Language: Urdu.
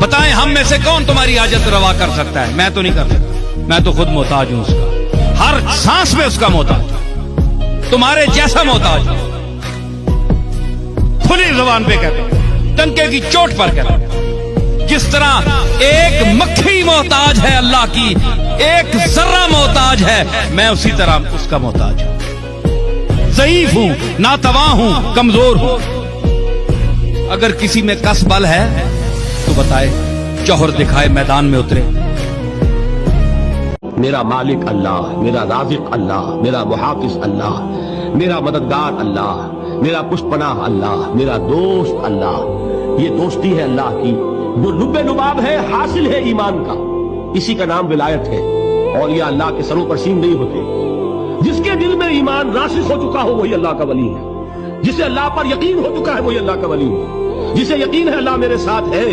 بتائیں ہم میں سے کون تمہاری حاجت روا کر سکتا ہے؟ میں تو نہیں کر سکتا، میں تو خود محتاج ہوں اس کا، ہر سانس میں اس کا محتاج، تمہارے جیسا محتاج ہوں، کھلی زبان پہ کہتا ہوں، ٹنکے کی چوٹ پر کہتا ہوں، جس طرح ایک مکھی محتاج ہے اللہ کی، ایک ذرہ محتاج ہے، میں اسی طرح اس کا محتاج ہوں، ضعیف ہوں، ناتواں ہوں، کمزور ہوں۔ اگر کسی میں کس بل ہے تو بتائے، جوہر دکھائے، میدان میں اترے۔ میرا مالک اللہ، میرا رازق اللہ، میرا محافظ اللہ، میرا مددگار اللہ، میرا پشت پناہ اللہ، میرا دوست اللہ۔ یہ دوستی ہے اللہ کی جو لب لباب ہے، حاصل ہے ایمان کا، اسی کا نام ولایت ہے۔ اور یہ اللہ کے سروں پر سین نہیں ہوتے، جس کے دل میں ایمان راسخ ہو چکا ہو وہی اللہ کا ولی ہے، جسے اللہ پر یقین ہو چکا ہے وہی اللہ کا ولی ہے، جسے یقین ہے اللہ میرے ساتھ ہے